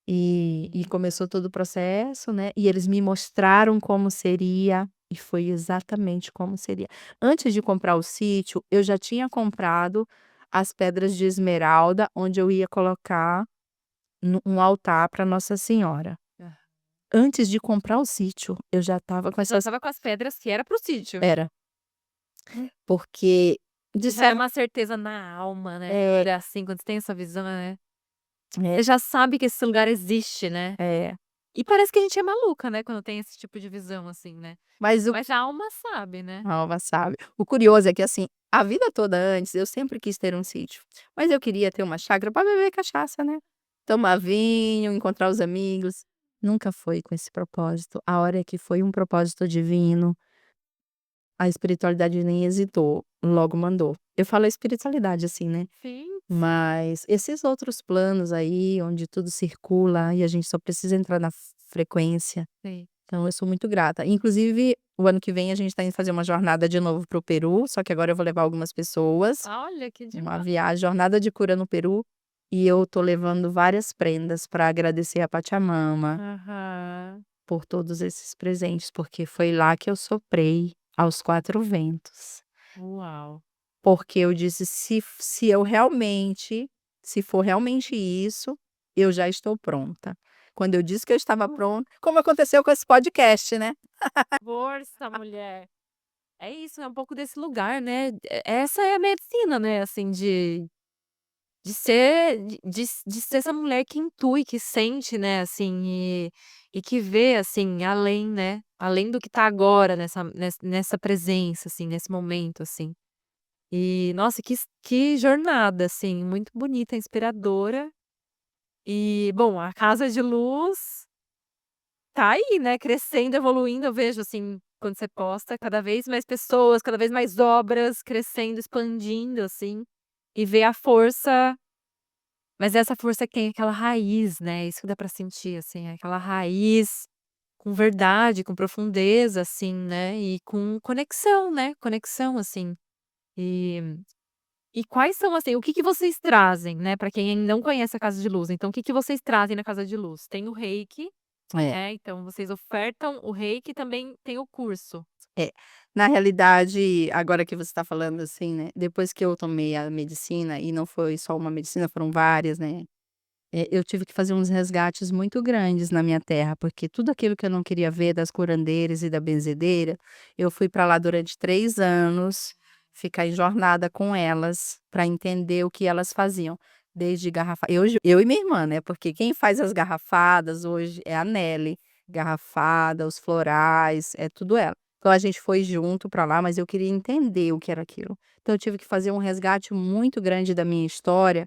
E começou todo o processo, né, e eles me mostraram como seria, e foi exatamente como seria. Antes de comprar o sítio, eu já tinha comprado as pedras de esmeralda, onde eu ia colocar um altar para Nossa Senhora. Ah. Antes de comprar o sítio, eu já estava com Já essas estava com as pedras que era para o sítio. era, porque Já é disseram uma certeza na alma, né, é, assim, quando você tem essa visão, né, você é, já sabe que esse lugar existe, né. é, E parece que a gente é maluca, né, quando tem esse tipo de visão, assim, né. mas Mas a alma sabe, né. a alma sabe. O curioso é que, assim, a vida toda antes eu sempre quis ter um sítio, mas eu queria ter uma chácara para beber cachaça, né, tomar vinho, encontrar os amigos. Nunca foi com esse propósito. A hora que foi um propósito divino, a espiritualidade nem hesitou, logo mandou. Eu falo a espiritualidade, assim, né. Sim, Mas esses outros planos aí, onde tudo circula e a gente só precisa entrar na frequência, sim. então eu sou muito grata. Inclusive, o ano que vem a gente tá indo fazer uma jornada de novo para o Peru, só que agora eu vou levar algumas pessoas, Olha, que uma demais. viagem, jornada de cura no Peru, e eu tô levando várias prendas para agradecer a Pachamama Aham. por todos esses presentes, porque foi lá que eu soprei aos 4 ventos. Uau. Porque eu disse: "Se eu realmente se for realmente isso, eu já estou pronta". Quando eu disse que eu estava pronta, como aconteceu com esse podcast, né. Força, mulher. É isso, é um pouco desse lugar, né, essa é a medicina, né, assim, de ser essa mulher que intui, que sente, né, assim, e que vê, assim, além, né, além do que tá agora nessa presença, assim, nesse momento, assim. E, nossa, que jornada, assim, muito bonita, inspiradora. E, bom, a casa de luz tá aí, né, crescendo, evoluindo, eu vejo, assim, quando você posta, cada vez mais pessoas, cada vez mais obras crescendo, expandindo, assim, e ver a força Mas essa força que tem aquela raiz, né, isso que dá pra sentir, assim, aquela raiz com verdade, com profundeza, assim, né, e com conexão, né, conexão, assim. E e quais são, assim, o que que vocês trazem, né, pra quem não conhece a Casa de Luz, então o que que vocês trazem na Casa de Luz? Tem o reiki, É. né, então vocês ofertam o reiki e também tem o curso. É, na realidade, agora que você está falando assim, né, depois que eu tomei a medicina, e não foi só uma medicina, foram várias, né, eu tive que fazer uns resgates muito grandes na minha terra, porque tudo aquilo que eu não queria ver das curandeiras e da benzedeira, eu fui para lá durante 3 anos, ficar em jornada com elas, para entender o que elas faziam, desde garrafa eu e minha irmã, né, porque quem faz as garrafadas hoje é a Nelly, garrafada, os florais, é tudo ela. Então a gente foi junto para lá, mas eu queria entender o que era aquilo. Então eu tive que fazer um resgate muito grande da minha história,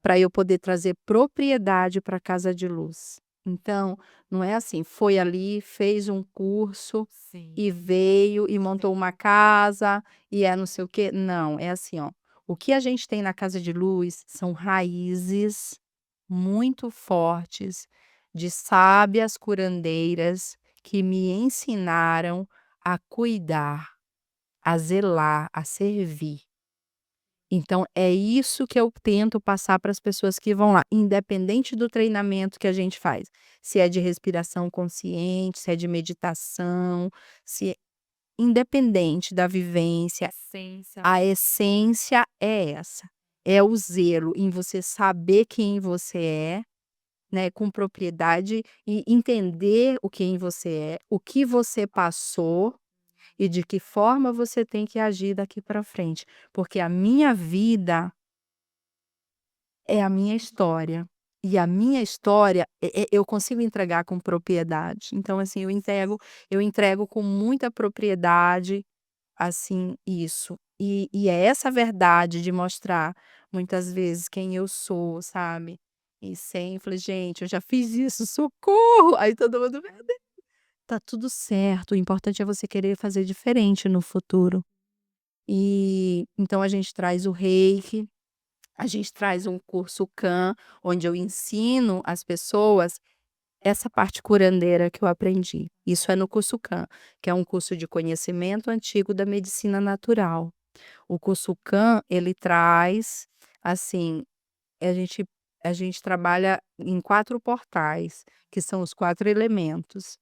para eu poder trazer propriedade para a casa de luz. Então, não é assim, foi ali, fez um curso Sim, e veio e montou sim. uma casa e é não sei o quê. Não, é assim, ó, o que a gente tem na casa de luz são raízes muito fortes de sábias curandeiras que me ensinaram a cuidar, a zelar, a servir. Então é isso que eu tento passar para as pessoas que vão lá, independente do treinamento que a gente faz, se é de respiração consciente, se é de meditação, se é independente da vivência, Essência. a essência é essa, é o zelo em você saber quem você é, né, com propriedade e entender o quem você é, o que você passou e de que forma você tem que agir daqui para frente, porque a minha vida é a minha história. E a minha história, eu consigo entregar com propriedade. Então, assim, eu entrego com muita propriedade, assim, isso. E é essa verdade de mostrar, muitas vezes, quem eu sou, sabe. E sem falei: "Gente, eu já fiz isso, socorro!". Aí todo mundo: "Meu Deus". Tá tudo certo, o importante é você querer fazer diferente no futuro. E, então a gente traz o reiki, a gente traz um curso CAM, onde eu ensino as pessoas essa parte curandeira que eu aprendi. Isso é no curso CAM, que é um curso de conhecimento antigo da medicina natural. O curso CAM, ele traz, assim, a gente a gente trabalha em 4 portais, que são os 4 elementos.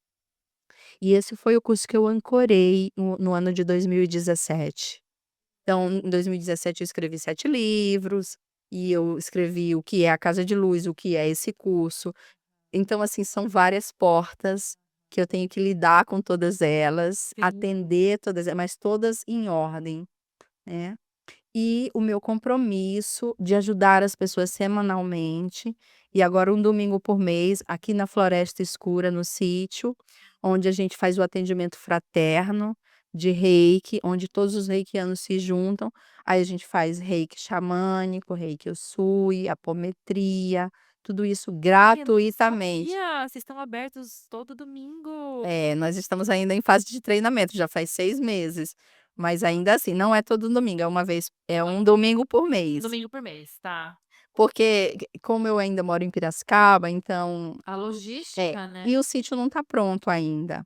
E esse foi o curso que eu ancorei no ano de 2017. Então, em 2017 eu escrevi 7 livros, e eu escrevi o que é a Casa de Luz, o que é esse curso. Então, assim, são várias portas que eu tenho que lidar com todas elas, Sim. atender todas elas, mas todas em ordem, né. E o meu compromisso de ajudar as pessoas semanalmente, e agora um domingo por mês, aqui na Floresta Escura, no sítio, onde a gente faz o atendimento fraterno de reiki, onde todos os reikianos se juntam. Aí a gente faz reiki xamânico, reiki usui, apometria, tudo isso Ai, eu não gratuitamente. sabia, vocês estão abertos todo domingo. É, nós estamos ainda em fase de treinamento, já faz 6 meses, mas ainda assim, não é todo domingo, é um domingo por Um mês. domingo por mês, tá. Porque como eu ainda moro em Piracicaba, então A é, logística, né. e o sítio não está pronto ainda,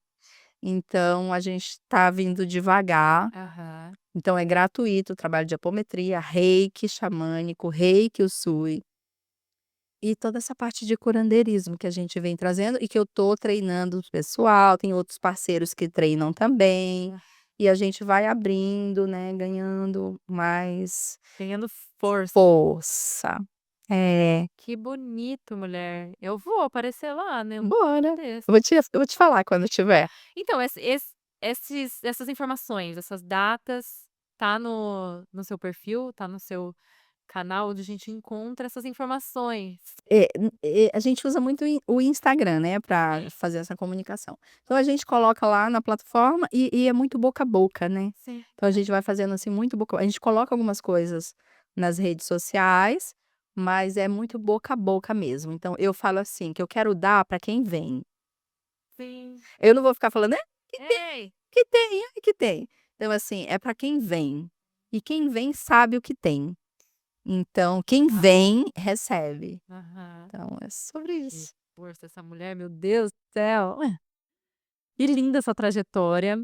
então a gente está vindo devagar, Aham. então é gratuito o trabalho de apometria, reiki xamânico, reiki usui, e toda essa parte de curandeirismo que a gente vem trazendo e que eu tô treinando o pessoal, tem outros parceiros que treinam também, e a gente vai abrindo, né, ganhando mais Ganhando força. força. É. Que bonito, mulher. Eu vou aparecer lá, né, um Bora. desse. Eu vou te falar quando tiver. Então, essas informações, essas datas, tá no seu perfil, tá no seu canal onde a gente encontra essas informações. A gente usa muito o Instagram, né, para fazer essa comunicação. Então a gente coloca lá na plataforma e é muito boca a boca, né. Sim. Então a gente vai fazendo, assim, muito boca a gente coloca algumas coisas nas redes sociais, mas é muito boca a boca mesmo. Então eu falo assim, que eu quero dar para quem vem. Sim. Eu não vou ficar falando: "É, que tem, Ei, que tem, ai que tem". Então assim, é para quem vem, e quem vem sabe o que tem. Então quem vem, recebe. Aham. Então é sobre Que isso. força essa mulher, meu Deus do céu. Que linda essa trajetória.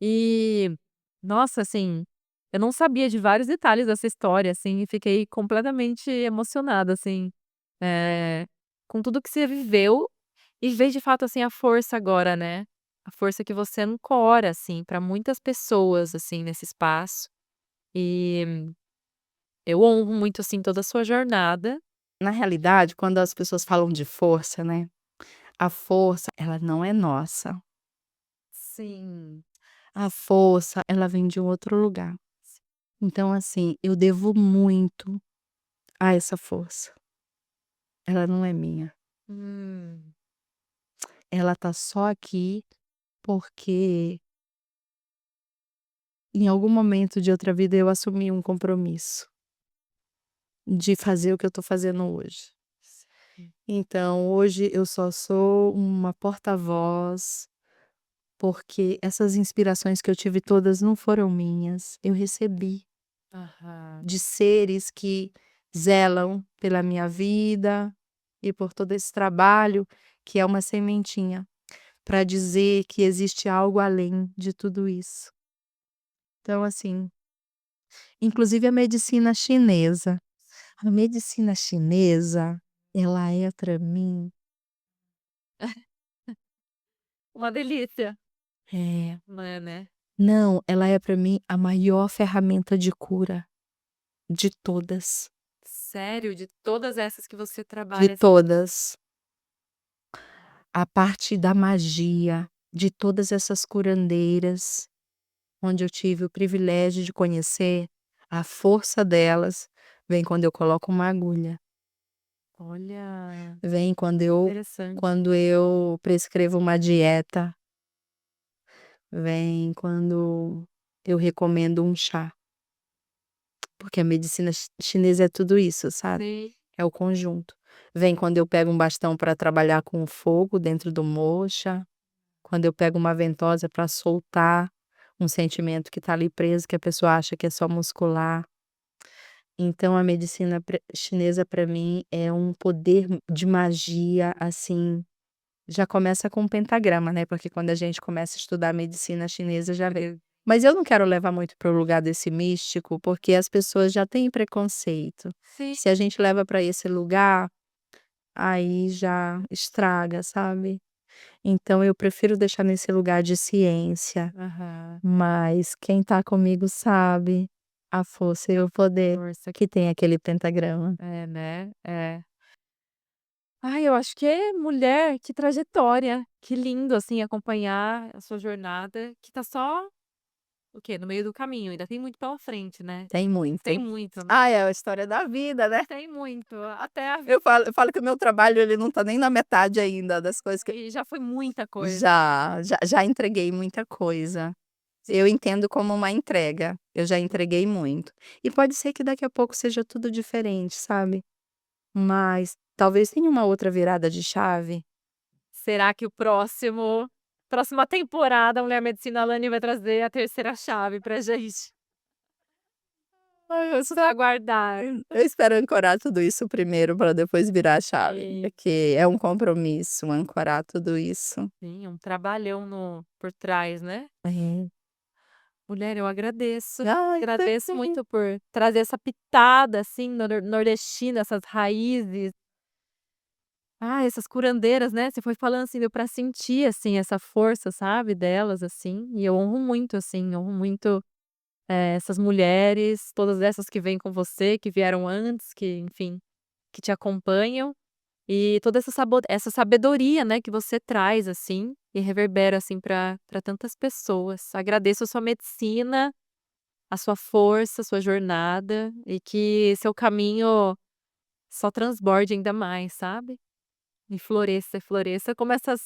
E, nossa, assim, eu não sabia de vários detalhes dessa história, assim, e fiquei completamente emocionada, assim, eh, com tudo que você viveu e ver de fato, assim, a força agora, né, a força que você ancora, assim, para muitas pessoas, assim, nesse espaço. E eu honro muito, assim, toda a sua jornada. Na realidade, quando as pessoas falam de força, né, a força ela não é nossa. Sim. A força ela vem de um outro lugar. Então assim, eu devo muito a essa força. Ela não é minha. Hum. Ela tá só aqui porque em algum momento de outra vida eu assumi um compromisso de fazer o que eu tô fazendo hoje. Sim. Então hoje eu só sou uma porta-voz, porque essas inspirações que eu tive todas não foram minhas, eu recebi Aham. de seres que zelam pela minha vida e por todo esse trabalho que é uma sementinha, para dizer que existe algo além de tudo isso. Então assim, inclusive a medicina chinesa. A medicina chinesa, ela é para mim Uma delícia. é, Não é, né? não, ela é para mim a maior ferramenta de cura de todas, Sério? De todas essas que você de trabalha, assim. todas. A parte da magia, de todas essas curandeiras, onde eu tive o privilégio de conhecer, a força delas vem quando eu coloco uma agulha, Olha, vem quando eu prescrevo uma dieta, vem quando eu recomendo um chá, porque a medicina chinesa é tudo isso, sabe, sei. é o conjunto. Vem quando eu pego um bastão para trabalhar com o fogo dentro do moxa, quando eu pego uma ventosa para soltar um sentimento que está ali preso, que a pessoa acha que é só muscular. Então a medicina chinesa para mim é um poder de magia, assim, já começa com o pentagrama, né, porque quando a gente começa a estudar medicina chinesa já vê. Mas eu não quero levar muito para o lugar desse místico, porque as pessoas já têm preconceito. Sim. Se a gente leva para esse lugar, aí já estraga, sabe. Então eu prefiro deixar nesse lugar de ciência, Aham. mas quem tá comigo sabe a força e o poder Força. que tem aquele pentagrama. É, né? É. Ai, eu acho que é mulher, que trajetória. Que lindo, assim, acompanhar a sua jornada, que tá só, o quê? No meio do caminho, ainda tem muito pela frente, né? Tem Tem muito. muito, né? Ah, é a história da vida, né. Tem muito. Até a Eu falo que o meu trabalho ele não tá nem na metade ainda das coisas que e já foi muita coisa. já entreguei muita coisa. Eu entendo como uma entrega, eu já entreguei muito. E pode ser que daqui a pouco seja tudo diferente, sabe. Mas talvez tenha uma outra virada de chave. Será que o próxima temporada, a Mulher Medicina Alane vai trazer a terceira chave pra gente? Ai, eu Vamos aguardar. eu espero ancorar tudo isso primeiro para depois virar a chave, Sim, porque é um compromisso ancorar tudo isso. sim, um trabalhão no por trás, né. É. Mulher, eu agradeço. Ai, Agradeço também. muito por trazer essa pitada, assim, nordestina, essas raízes. Ah, essas curandeiras, né, você foi falando, assim, deu pra sentir, assim, essa força, sabe, delas, assim, e eu honro muito, assim, honro muito, essas mulheres, todas essas que vêm com você, que vieram antes, que, enfim, que te acompanham, e toda essa sabedoria, né, que você traz, assim, e reverbera, assim, pra tantas pessoas. Agradeço a sua medicina, a sua força, a sua jornada, e que seu caminho só transborde ainda mais, sabe. E floresça, floresça como essas,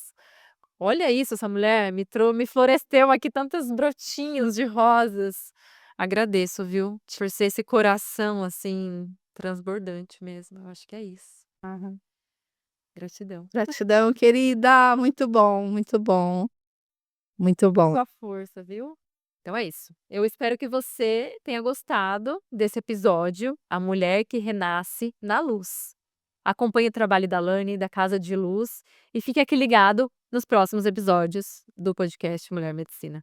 olha isso, essa mulher me floresceu aqui tantos brotinhos de rosas. Agradeço, viu, por ser esse coração, assim, transbordante mesmo, eu acho que é isso. Aham. Gratidão. Gratidão, querida. Muito bom, muito bom, muito bom. Sua força, viu. Então é isso. Eu espero que você tenha gostado desse episódio, A Mulher que Renasce na Luz. Acompanhe o trabalho da Lani, da Casa de Luz, e fique aqui ligado nos próximos episódios do podcast Mulher Medicina.